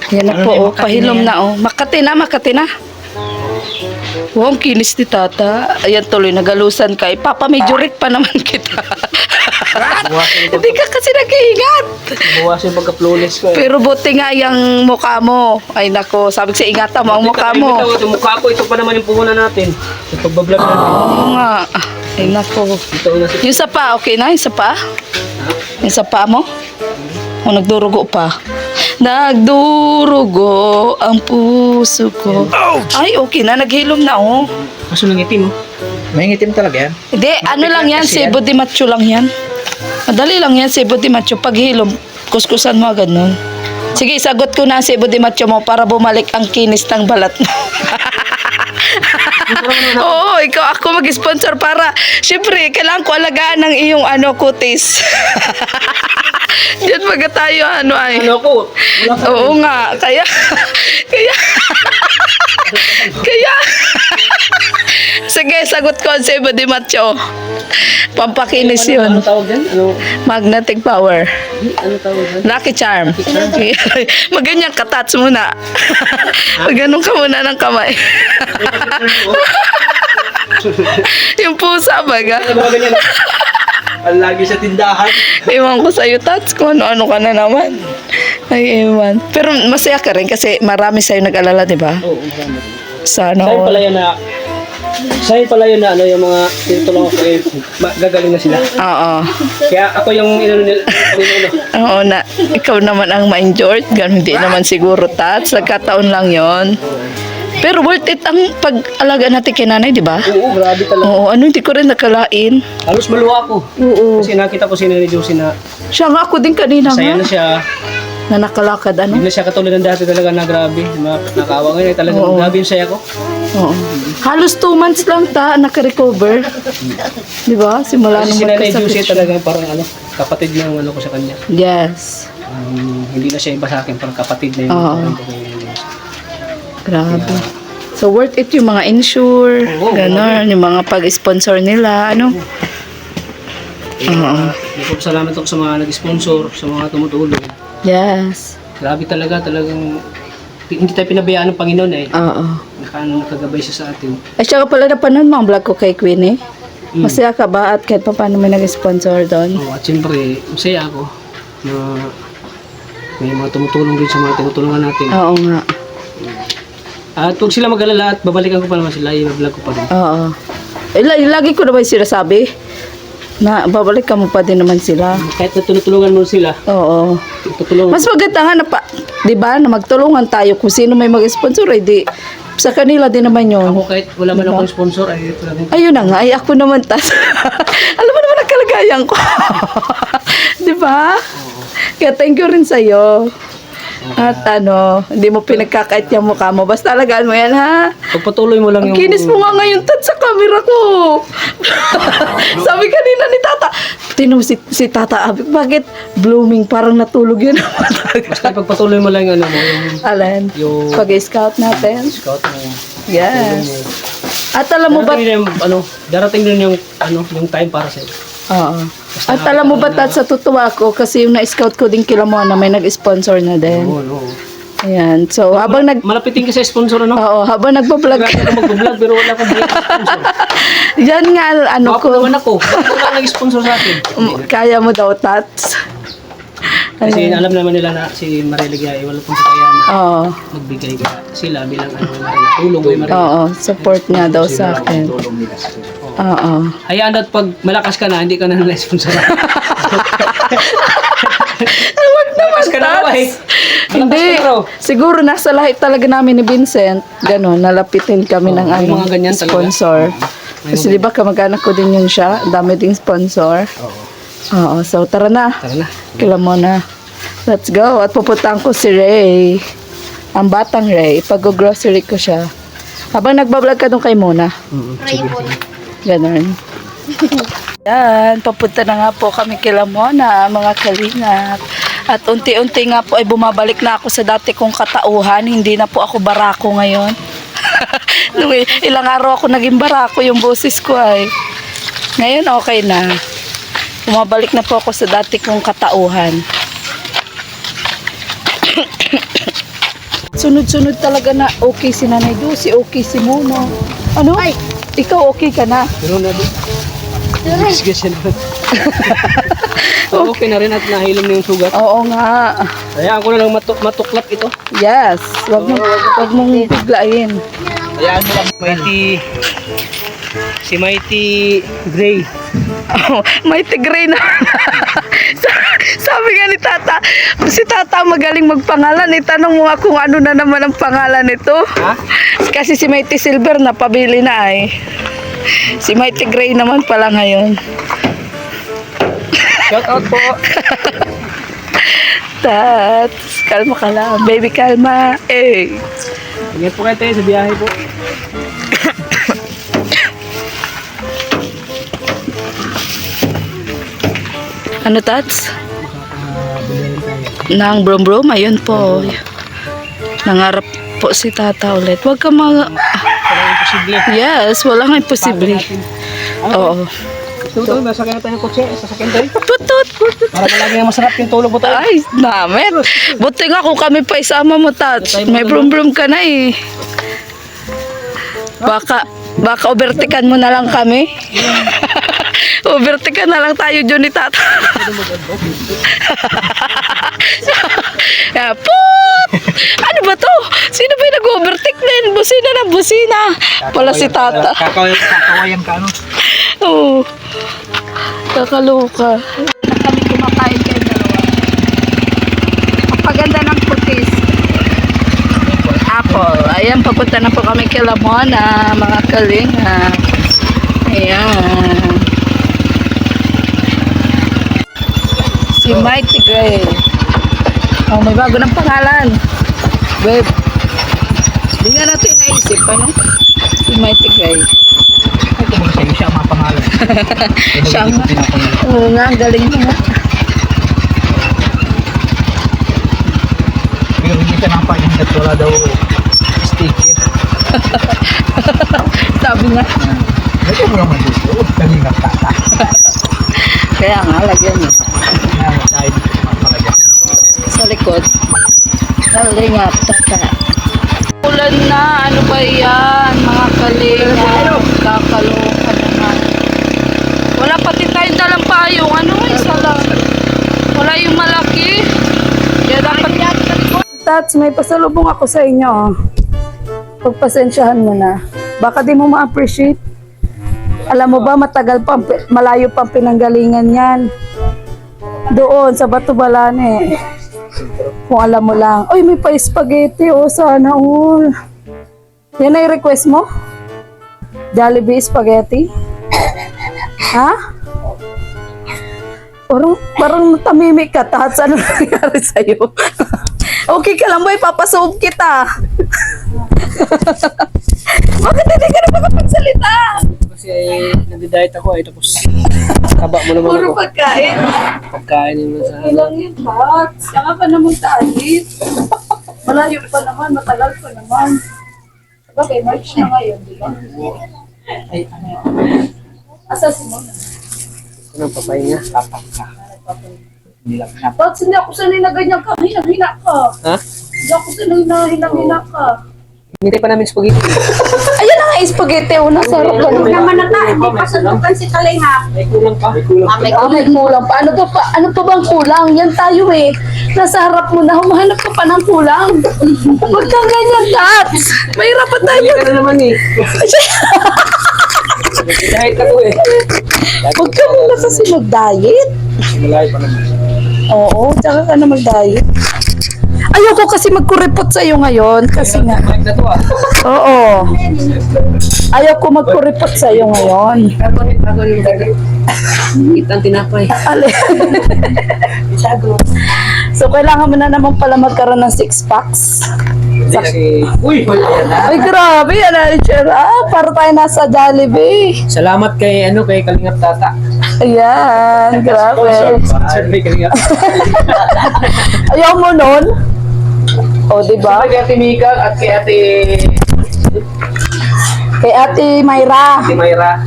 Yan na po, oh, pahilom na, oh. Makati na, Makati na. Wow, ang kinis ni tata. Ayan tuloy, nagalusan ka. Ipapamidyorik pa naman kita. Hindi ka kasi nag-iingat. Buwas yung pagka-flawless ko. Pero buti nga yung mukha mo. Ay nako, sabi ko sa ingatan mo ang mukha mo. Yung mukha ko, ito pa naman yung puhunan natin. Yung pagbablog natin. Oo nga. Ay nako. Ito na si... Yung sapa, okay na? Yung sapa? Yung sapa mo? O nagdurugo pa? Nagdurugo ang puso ko. Ay, okay na. Naghilom na, oh. Kaso lang itim, oh. May ngitim talaga yan. Hindi, ano lang yan, sebo de macho lang yan. Madali lang yan, sebo de macho. Pag hilom, kuskusan mo agad nun. Sige, sagot ko na ang sebo de macho mo para bumalik ang kinis ng balat mo. Oo, ikaw ako mag-sponsor para, syempre, kailangan ko alagaan ng iyong kutis. Diyan baga tayo, ay. Ano ko? Oo nga, kaya, sige, sagot ko ang sebo de macho. Pampakinis yun. Ano tawag yan? Ano? Magnetic power. Ano tawag yan? Lucky charm. Maganyan ka, touch muna. Maganon ka muna ng kamay. Yung pusa baga. Ano ba ganyan? Lagi sa tindahan. Ewan ko sa'yo, touch ko. Ano ka na naman. Ay, ewan. Pero masaya ka rin kasi marami sa'yo nag-alala, di ba? Oo, marami. Sana Sa'yo pala all. yun na... Sa'yo pala yun na yung mga tinutulong ako gagaling na sila. Oo. Kaya ako yung inano nila. Oo na. Ikaw naman ang ma-enjoy. Ganun hindi naman siguro, touch. Nagkataon lang yon. Pero worth it ang pag-alaga natin kay nanay, di ba? Oo, grabe talaga. Oo, hindi ko rin nakalain. Halos maluwa ako. Oo. Kasi nakita ko si Nanay Josie na Siya nga ako din kanina saya nga. na siya. Na nakalakad, Hindi na siya katulad ng dati talaga na grabe. Nakawa ngayon talaga. Oo. Grabe yung saya ko. Oo. Halos 2 months lang naka-recover. Di ba? Simula Kasi nung si Nanay magkasakit Josie siya. talaga parang kapatid ng ko sa kanya. Yes. Hindi na siya iba sa akin, parang kapatid na yung Oo. parang ko kay Nanay Josie. Grabe. So, worth it yung mga insure, Oo, gano'n, yung mga pag-sponsor nila, ano? Salamat ako sa mga nag-sponsor, sa mga tumutulong. Yes. Grabe talagang hindi tayo pinabayaan ng Panginoon eh. Oo. Nakagabay siya sa atin. Ay, siya ka pala napanood mo ang vlog ko kay Queenie. Masaya ka ba at kahit pa paano may nag-sponsor doon? At siyempre, masaya ako na may mga tumutulong din sa mga tinutulungan natin. Oo nga. At huwag sila mag-alala at babalikan ko pa naman sila, i-vlog ko pa rin. Oo. Lagi ko naman sinasabi na babalik ka mo pa din naman sila. Kahit na tinutulungan mo sila, Oo. tutulungan. Mas maganda nga na pa, 'di ba, na magtulungan tayo kung sino may mag-sponsor, eh, di sa kanila din naman 'yon. Ako kahit wala man akong sponsor, ay ito lang. Ayun na nga, ay ako naman alam mo naman ang kalagayan ko. 'Di ba? Kaya thank you rin sa iyo. At hindi mo pinagkakait yung mukha mo. Basta alagaan mo yan, ha? Pagpatuloy mo lang Ang yung... kinis mo nga ngayon, Tad, sa camera ko. Sabi kanina ni Tata, tinom si Tata Abik, bakit blooming? Parang natulog yun. Basta pagpatuloy mo lang yung yung Alan, Yung- pag-scout natin. scout mo. Yes. At alam mo ba, Darating din yung time para sa'yo. oo. At alam mo ba, Tad, sa tutuwa ko, kasi yung na-scout ko din kila Mona, may nag-sponsor na din. Oo, no. Ayan. So, habang Malapitin ka sa sponsor, ano? Oo, habang nagpa-vlog. Grabe ako mag-vlog, pero wala akong sponsor. Yan nga, Wapo naman ako. Bakit wala nag-sponsor sa akin? Kaya mo daw, Tats. Kasi alam naman nila na si Maria Ligay, wala pong kaya na Oo. magbigay ka sila bilang Maria. Tulong kay Maria. Oo, support nga daw sa akin. Oo. Hayaan at pag malakas ka na, hindi ka na na-sponsor. Huwag naman, Malakas ka na ba eh? Tats. Hindi. Siguro nasa lahi talaga namin ni Vincent. Ganon, nalapitin kami ng may mga ganyan talaga. sponsor. Kasi di ba kamag-anak ko din yun siya. Dami ding sponsor. Oo, so tara na. Tara na. Kila mo na. Let's go. At pupuntahan ko si Ray. Ang batang Ray. Pag-grocery ko siya. Habang nagbablog ka doon kay Mona. Sige. Ganon. Yan. Papunta na nga po kami kila Mona, mga kalingap. At unti-unti nga po ay bumabalik na ako sa dati kong katauhan. Hindi na po ako barako ngayon. Nung ilang araw ako naging barako, yung boses ko ay. Ngayon okay na. Bumabalik na po ako sa dati kong katauhan. Sunod-sunod talaga na okay si Nanay Dusi, okay si Mono. Ano? Ay, ikaw okay ka na? Pero na din. Sige siya naman. So, okay na rin at nahilom na yung sugat. Oo nga. Hayaan ko na lang matuklap ito. Yes, wag mong biglain. Hayaan mo lang si Mighty Gray. Oh, may tigray na. Sabi nga ni Tata, si Tata magaling magpangalan. Itanong mo nga kung ano na naman ang pangalan nito. Ha? Kasi si Mighty Silver napabili na ay. Si Mighty Gray naman pala ngayon. Shout out po. Tats, kalma ka lang. Baby, kalma. Eh. Ingat po kayo tayo sa biyahe po. Ano, Tats? Nang brom-brom, ayun po. Nangarap po si Tata ulit. Huwag ka Walang imposible. Yes, walang imposible. Oo. Ito, nasakyan na tayo ng kotse. Sasakyan tayo. Tutut. Para malagi na masarap yung tulog mo tayo. Ay, namin. Buti nga kung kami pa isama mo, Tats. May brom-brom ka na eh. Baka overtikan mo na lang kami. Overtikan na lang tayo dyan ni Tata. Put! Ano ba to? Sino ba yung nag-overtake din? Busina ng busina. Wala si Tata. Kakawayan ka, ano? Oo. Kakaloka. Kami kumakain kayo dalawa. Kapaganda ng putis. Apple. Ayan, papunta na po kami kay Lamona, mga kalinga. Ayan. Si Mighty Gray. Oh, may bago ng pangalan. Babe. Hindi nga natin naisip, ano? Si Mighty Gray. Siya ang mga pangalan. Siya nga. Oo nga, ang galing mo nga. Pero hindi ka napayang at wala daw sticker. Sabi nga. Ito mo naman dito. Kalingap Tata. Kaya nga, lagyan niya. Tayo dito mapalagyan. Sa likod. Kalingap, Tata. Ulan na, ano ba yan, mga kalingap. Kakaloka naman. Wala pati tayong dalang payong. Ano, isa lang. Wala yung malaki. Kaya dapat yan. Tats, may pasalubong ako sa inyo. Pagpasensyahan mo na. Baka di mo ma-appreciate. Alam mo ba, matagal pa, malayo pa ang pinanggalingan yan. Doon, sa Batubalane. Kung alam mo lang. Ay, may pa-spaghetti. Oh, sana all. Yan ay request mo? Jollibee spaghetti? Ha? Parang tamimik ka, Tats. Ano nangyari sa'yo? Okay ka lang ba? Ipapasoob kita. Bakit hindi ka na makapagsalita? Kasi nag-diet ako ay tapos kaba mo naman Puro ako. pagkain. Pagkain naman sa Ilang yun, Tats. Saka pa naman talit. Malayo pa naman, matagal pa naman. Sabagay, March na ngayon, di ba? Ay, ano yun? Asa si Mona? Ito ng papahinga. Tats, hindi ako sanay na ganyan ka. Hinang-hina ka. Ha? Hindi ako sanay na hinang-hina ka. Hinintay pa namin spaghetti. Ayan na nga, spaghetti. Una, sarap ka naman. Naman na ta, hindi pa sundukan si Kalingap. May kulang pa. May kulang pa. May kulang pa. Ano pa bang kulang? Yan tayo eh. Nasa harap mo na, humahanap ka pa ng kulang. Huwag kang ganyan, Tats. Mahirapan tayo. Hindi ka na naman eh. Diet ako eh. Huwag ka muna kasi mag-diet. Malayo pa naman. Oo, tsaka ka na mag-diet. Ayoko kasi magkuripot sa'yo ngayon. Kasi nga. Mic na to ah. Oo. Ayoko magkuripot sa'yo ngayon. Ako yung dagat. Kitang tinapay. Ale. So, kailangan mo na naman pala magkaroon ng 6 packs. Uy! Ay, grabe. Yan na, Chera. Para tayo nasa Jollibee. Salamat kay Kalingap Tata. Ayan, grabe. Survey Kalingap. Ayaw mo nun? O, diba? Kay Ate Mika at kay Ate Kay Ate Mayra. Mayra.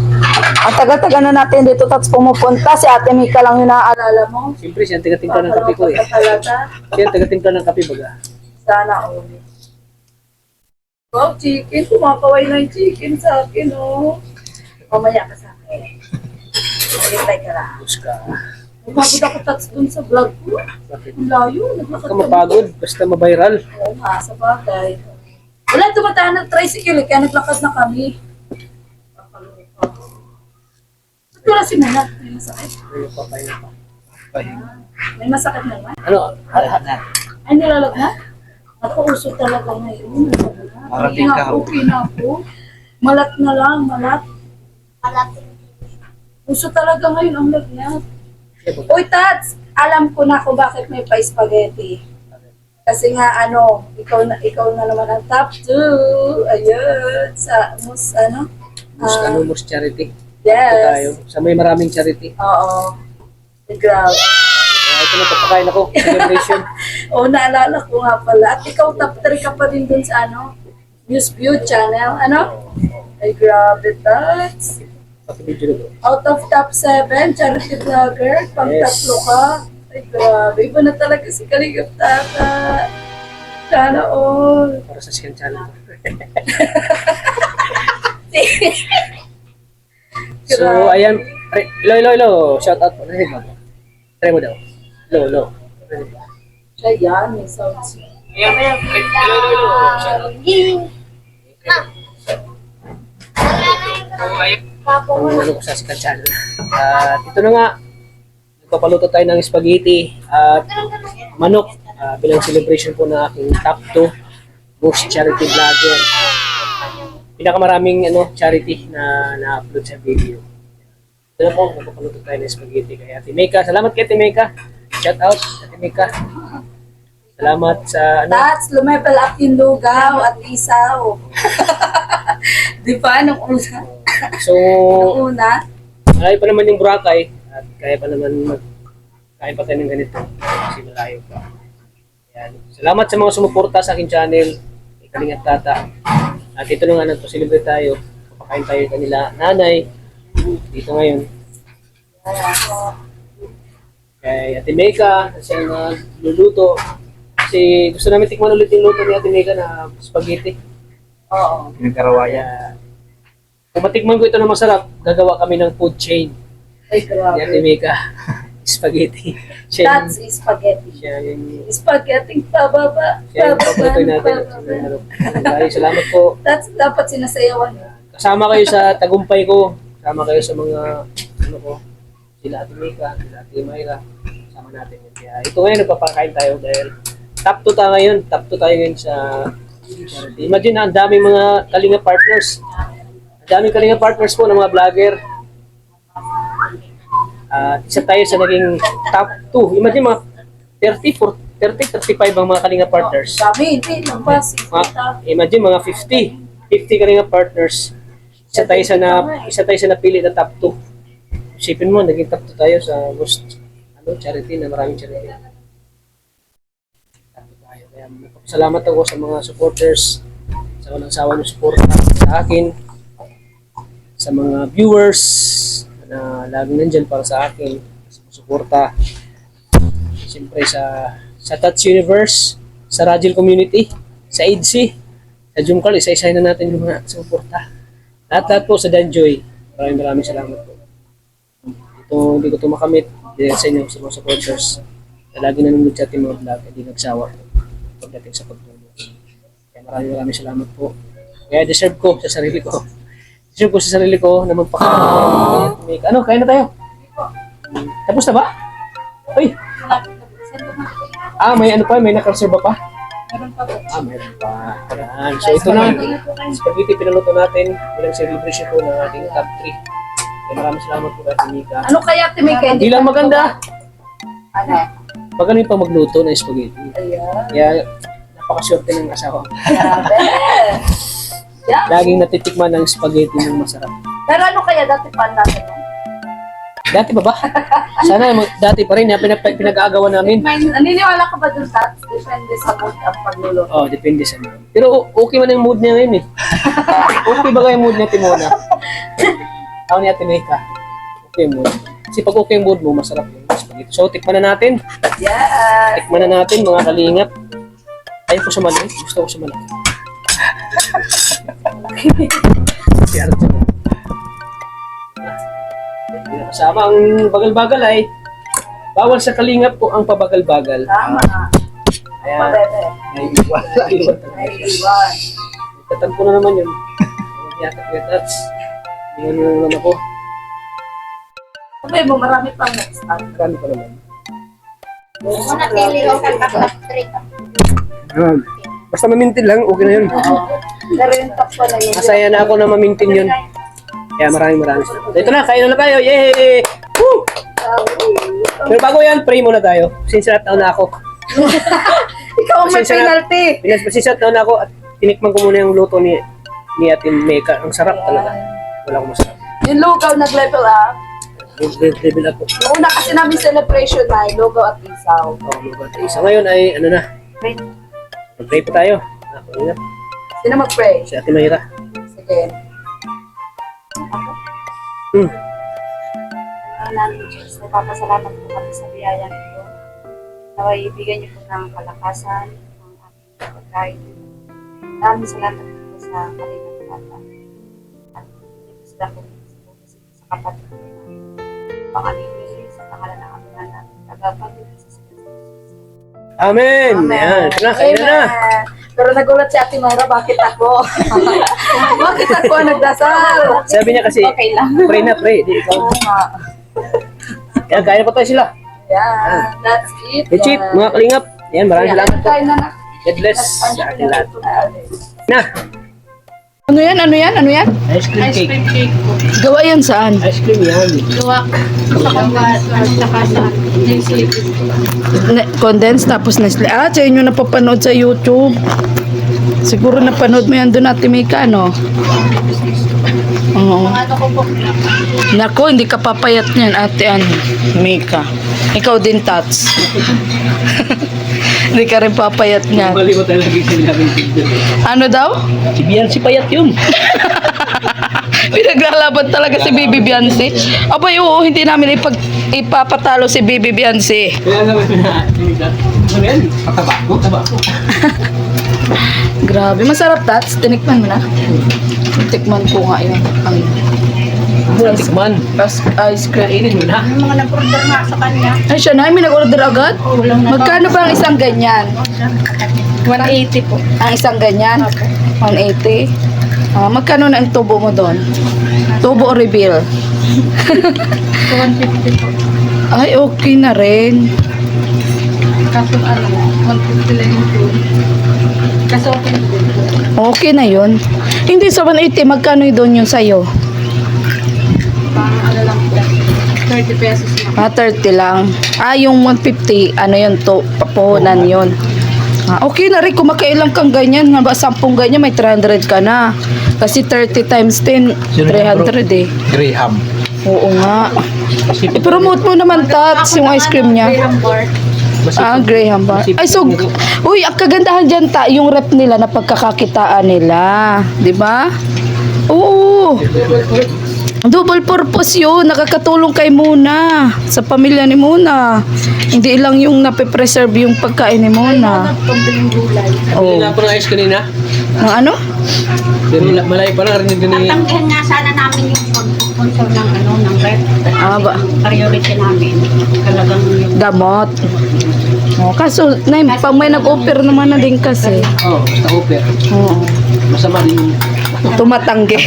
Ang tagal-tagal na natin dito tapos pumupunta. Si Ate Mika lang yung naaalala mo. Siyempre, siya ang taga-timpla ng kape ko eh. Talaga. Siya ang taga-timpla ng kape baga. Sana ulit. Wow, chicken. Kumakaway na yung chicken sa akin, oh. Mamaya ka sa akin. Hintay ka lang. Tapos ka. Umabot ako touch dun sa vlog ko. Bakit? Ang layo. Huwag Naglakad ka mapagod, basta mabiral. Oo nga, sa bagay. Wala tumataan ng tricycle, kaya naglakad na kami. Ba't wala si Muna? May masakit. Ay, papahinga pa. May masakit naman. Ano? Ay, nilalag na? Ako, uso talaga ngayon. Marating ka, ho. Okay na ako. Malat na lang, malat. Uso talaga ngayon ang lagnat. Uy, Tats! Alam ko na kung bakit may pa-spaghetti. Kasi nga, ikaw na naman ang top 2. Ayun, sa mus, Mus charity. yes. Ito tayo. Sa may maraming charity. Oo. Grabe. Ito na, papakain ako. Celebration. Oo, naalala ko nga pala. At ikaw top 3 ka pa din dun sa News View channel. Ay, grabe, Tats. Paki-video na bro. Out of top 7, charity vlogger. Pang Yes. tatlo ka. Ay, grabe. Iba na talaga si Kalingap Tata. Sana all. Para sa second channel. So, ayan. Hello. Shout out. Rinig mo. Try mo daw. Hello. Rinig mo. Siya yan, may sounds. Ayan. Hello. Shout out. Ang ano ko sa second channel. At ito na nga. Nagpapaluto tayo ng spaghetti at manok bilang celebration po ng aking top 2 most charity vlogger. Pinakamaraming charity na na-upload sa video. Ito na po, nagpapaluto tayo ng spaghetti kay Ate Mika. Salamat kay Ate Mika. Shout out Ate Mika. Salamat sa Tats, lumebel up yung lugaw at isaw. Di ba? Nung una. So, Nung una. malayo pa naman yung Boracay at kaya pa naman kain pa tayo ng ganito kasi malayo pa. Ayan. Salamat sa mga sumuporta sa aking channel. Kalingap Tata. At ito na nga nagpa-celebrate tayo. Papakain tayo kanila nanay dito ngayon. Kay Ate Mika, siya nagluluto. Kasi gusto namin tikman ulit yung luto ni Ate Mika na spaghetti. Oo. Kaya kung matikman ko ito na masarap, gagawa kami ng food chain. Ay, Ni Ate grabe. Mika. Spaghetti. Siya Tats is spaghetti. yung Spaghetti pababa. siya yung paborito natin. Maraming salamat po. Tats dapat sinasayawan. Kasama kayo sa tagumpay ko. Kasama kayo sa mga sila Ate Mika, sila Ate Mayra. Kasama natin yun. Kaya ito ngayon nagpapakain tayo dahil top 2 tayo ngayon. Top 2 tayo ngayon sa charity. Imagine ang daming mga kalinga partners. Ang daming kalinga partners po ng mga vlogger. Isa tayo sa naging top 2. Imagine mga 35 ang mga kalinga partners. Kami, hindi. Nagpas. Imagine mga 50 kalinga partners. Isa tayo sa napili na top 2. Isipin mo, naging top 2 tayo sa most charity na maraming charity. Top 2 tayo. Kaya salamat ako sa mga supporters, sa walang sawa ng suporta sa akin, sa mga viewers na laging nandyan para sa akin, sa suporta. Siyempre sa Touch Universe, sa Rajil Community, sa EDC, sa Jumcal, isa-isahin na natin yung mga suporta. Lahat po sa Danjoy. Maraming salamat po. Hindi ko ito makamit dahil sa inyo, sa mga supporters na lagi nanonood sa ating mga vlog, hindi nagsawa pagdating sa pagtulong. Kaya maraming salamat po. Kaya deserve ko sa sarili ko. Deserve ko sa sarili ko na magpakain. Ano, kain na tayo? Tapos na ba? Uy! May may nakareserva pa? Meron pa. Ayan. So ito na. Spaghetti pinaluto natin bilang celebration po ng ating top 3. Kaya maraming salamat po kay Mika. Ano kaya, Timika? Hindi lang maganda. Ano? Magaling pa magluto ng spaghetti. Ayan. Kaya napakaswerte ng asawa. Grabe. Yeah. Laging natitikman ng spaghetti ng masarap. Pero ano kaya dati pa natin? Dati ba ba? Sana dati pa rin. Pinag-aagawan namin. Naniniwala ka ba dun, Tats? Depende sa mood ang pagluluto. Oh, depende sa mood. Pero okay man yung mood niya ngayon eh. Okay ba yung mood niya, Timona? Ako ni Ate Mika. Okay mood. Kasi pag okay mood mo, masarap yung spaghetti. So, tikman na natin. Yes. Tikman na natin, mga kalingap. Ayaw ko sa maliit. Gusto ko sa malaki. Si Arjun. Hindi na kasama ang bagal-bagal ay bawal sa kalingap po ang pabagal-bagal. Tama. Kaya, Pabebe. naiiwan. Naiiwan. Tatampo na naman yun. Yata ko yung touch. Hindi na naman ako. Sabi mo, marami pang next time. Marami pa naman. Una tili o kakapatrik. Basta mamintin lang, okay na yun. Pero yung top pala yun. Masaya na ako na mamintin yun. Kaya maraming salamat. Ito na, kain na tayo. Yay! Woo! Pero bago yan, pray muna tayo. Sinsirat na ako. Ikaw ang may penalty. Sinsirat na ako at tinikman ko muna yung luto ni Ate Meka. Ang sarap talaga. Wala akong masarap. Yung lugaw nag-level up. Level up ko. Yung una kasi namin celebration na lugaw at isaw. Oh, lugaw tayo. Sa ngayon ay ano na. Mag-pray po tayo. Ingat. Sino mag-pray? Si Ate Mayra. Sige. Namin Diyos, nagpapasalamat po kami sa biyayang ito. Naway ibigay niyo po ng kalakasan ng aming pagkain. Maraming salamat po sa kalinang bata. At hindi po sila po sa kapatid ko na pangalili sa pangalan ng aming anak. Tagapagdito sa Amen! Ayan. Ito na, kain na. Amen. Pero nagulat si Ate Mayra, bakit ako? Bakit ako ang nagdasal? Sabi niya kasi, Okay lang. pray na, pray. Di ikaw. Oo nga. Ayan, kain na po tayo sila. Yeah, that's it. That's it, mga kalingap. Ayan, maraming salamat po. Kain na na. God bless sa ating lahat. Na, Ano yan? Ano yan? Ano yan? ice cream cake. Gawa yan saan? Ice cream yan. Gawa sa kambas at saka sa naisip. Condensed tapos Nestle. Ah, sa inyo napapanood sa YouTube. Siguro napanood mo yan doon Ate Mika, no? Oo. Ano ko po? Nako, hindi ka papayat niyan, Ate Mika. Ikaw din, Tats. Hindi ka rin papayat niyan. Mali mo talaga yung sinabing picture. Ano daw? Si Biancy payat yun. Pinaglalaban talaga si Bibi Biancy. Abay, oo, hindi namin ipapatalo si Bibi Biancy. Kaya naman na, ano yan? Pataba ko. Grabe, masarap, Tats. Tinikman mo na. Tikman ko nga yun. Ang Tikman. ice cream. Kainin mo na. Yung mga nag-order nga sa kanya. Ay, siya na, may nag-order agad? Walang Magkano ba ang isang ganyan? 180 po. Ang isang ganyan? 180? Ah, magkano na ang tubo mo doon? Tubo o reveal? 150 po. Ay, okay na rin. Kaso ano, 150 lang yung food. Kaso okay po. Okay na yun. Hindi sa 180, magkano yun doon yung sayo? Pang ano lang po. 30 pesos na. Ah, 30 lang. Ah, yung 150, ano yun, to, papunan yun. Ah, okay na rin, kung makailang kang ganyan, nga ba 10 ganyan, may 300 ka na. Kasi 30 times 10, 300 eh. Graham. Oo nga. I-promote mo naman, Tats, yung ice cream niya. Graham bar. Ah, Graham ba? Ay, so, uy, ang kagandahan dyan, yung rep nila na pagkakakitaan nila. Di ba? Oo. Double purpose yun. Nakakatulong kay Muna. Sa pamilya ni Muna. Hindi lang yung nape-preserve yung pagkain ni Muna. Pambiling gulay. Oh. Wala po ng ice kanina. Ang ano? Pero malayo pa lang rin din ni... Tanggihan nga sana namin yung sponsor ng ano, ng rep. Ah, ba? Priority namin. Talagang yung Gamot. Oh, kaso, pag may nag-offer naman na din kasi. Oh, basta offer. Oo. Masama din yung... Tumatanggi.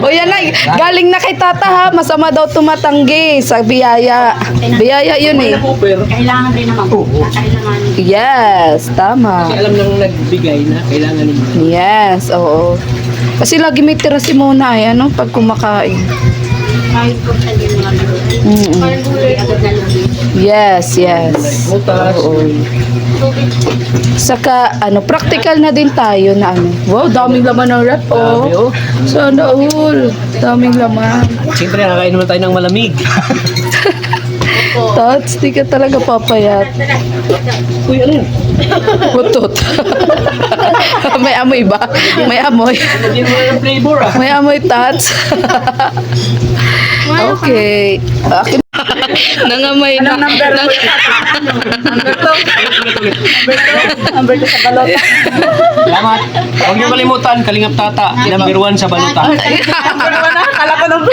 O yan na, galing na kay tata ha, masama daw tumatanggi sa biyaya. Biyaya yun eh. Offer. kailangan din naman po. Kailangan. Yes, tama. Kasi alam nang nagbigay na kailangan nila. Yes, oo. Kasi lagi may tira si Mona eh, ano, pag kumakain. Kahit po sa yung mga gulay. Mm-mm. Parang gulay agad na lang. Yes, yes. Butas. Oo. Saka, ano, practical na din tayo na ano. Wow, daming laman ng rep, Grabe, oh. oh. Sana all. Daming laman. Siyempre, nakakain naman tayo ng malamig. Tats, di ka talaga papayat. Uy, ano yun? Butot. May amoy ba? May amoy. Hindi mo na ng flavor ah. May amoy, Tats. Okay. Akin. Nangamay na. Number 2 sa balot. Salamat. Huwag niyo kalimutan, Kalingap Tata, number 1 sa baluta. Kala ko ng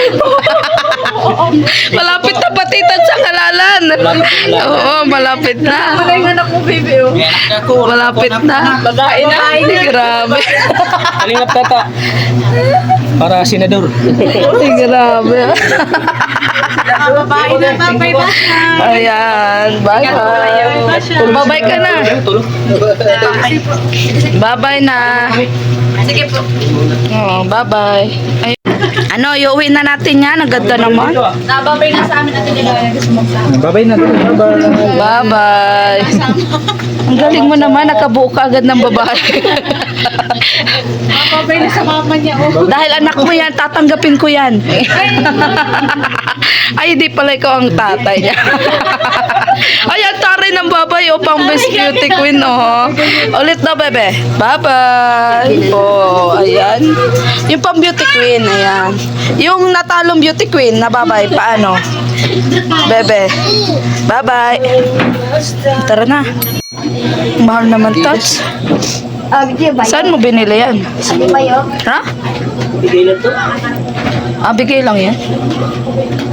Malapit na patitan sa kalalan. Oo, malapit na. Wala yung anak mo, baby. Oh. Malapit na. Babae na. Grabe. Kalingap Tata. Para senador. Grabe. Babae na, babay ba? Ayan. Bye-bye. Bye-bye ka na. Tulog. Bye-bye na. Sige po. Oh, bye-bye. Ay, ano, iuwi na natin yan. Ang ganda naman. Nababay na sa amin natin nila. Gusto mo sa Babay na. Bye-bye. Bye-bye. Ang galing mo naman. Nakabuo ka agad ng babae. Nababay na sa mama niya. Oh. Dahil anak mo yan, tatanggapin ko yan. Ay, di pala ikaw ang tatay niya. Ay, ang taray ng babay, oh, pang best beauty queen, oh. Ulit na, bebe. Bye-bye. Oh, ayan. Yung pang beauty queen, ayan. Yung natalong beauty queen na babay, paano? Bebe. Bye-bye. Tara na. Mahal naman, Tats. Bigyan ba? Saan mo binili yan? Hindi ba yun? Ha? Bigay lang to. Ah, bigay lang yan.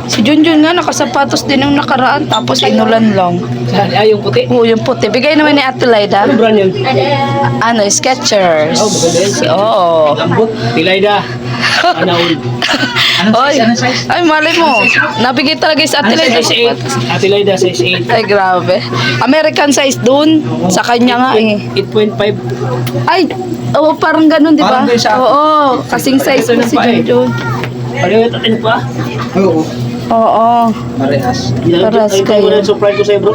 Si Junjun nga, nakasapatos din yung nakaraan, tapos inulan lang. Saan? Ah, yung puti. Oo, yung puti. Bigay naman ni Ate Laida. Ano brand yun? Ano, Skechers. Oh, maganda yan. Oo. Lambot. Tilayda. Anaul. Oy, ay, mali mo. Nabigay talaga sa Ate Laida. Size 8. Atilayda, size 8. Ay, grabe. American size dun. Sa kanya nga eh. 8.5. Ay, oo, parang ganun, di ba? Parang din siya. Oo, kasing size mo si Junjun. Pareho ito pa? Oo. Oo. Parehas. Parehas kayo. Surprise ko sa'yo, bro.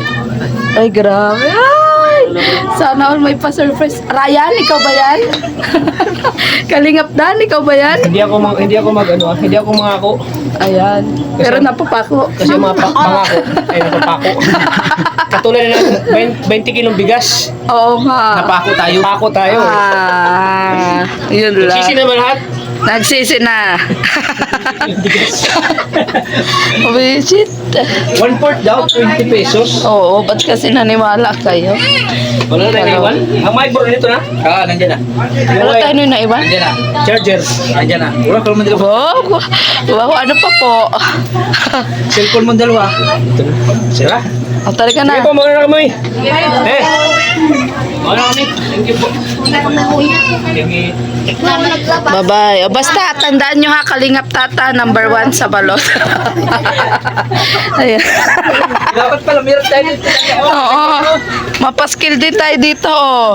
Ay, grabe. Ay! Sana all may pa-surprise. Ryan, ikaw ba yan? Kalingap Dan, ikaw ba yan? Hindi ako mangako. Ayan. Pero napapako. Kasi yung mga pangako ay napapako. Katulad na 20 kilong bigas, Oo nga. napako tayo. Pako tayo. Ah, yun lang. Sisi naman lahat. Nagsisi na. Bigas. Visit. 1/4 daw, 20 pesos. Oo, ba't kasi naniwala kayo? Wala na naiwan. Ang mic bro nito na? Ah, nandiyan na. Wala tayo nung naiwan? Nandiyan na. Charger. Nandiyan na. Wala ka naman dalawa. Wow, ano pa po? Cellphone mo dalawa. Ito na. Sira. O, tali ka Sige na. po, mga kami. Eh. Mga kami. Thank you po. Sige. Bye-bye. O, basta, tandaan nyo ha, Kalingap Tata, number 1 sa balot. Ayan. Dapat pala, meron tayo dito. Oo. Mapaskil din tayo dito, oh.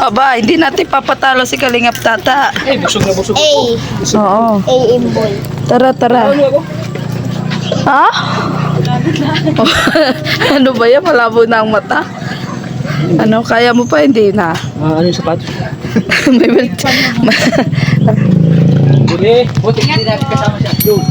Aba, hindi natin papatalo si Kalingap Tata. Ay, busog na busog. Oo. Boy. Tara, tara. Ano ako? Ha? Ano ba yan? Malabo na ang mata. Ano, kaya mo pa? Hindi na. Ano yung sapatos? May belt. Buti. Buti, hindi natin kasama siya. Yun.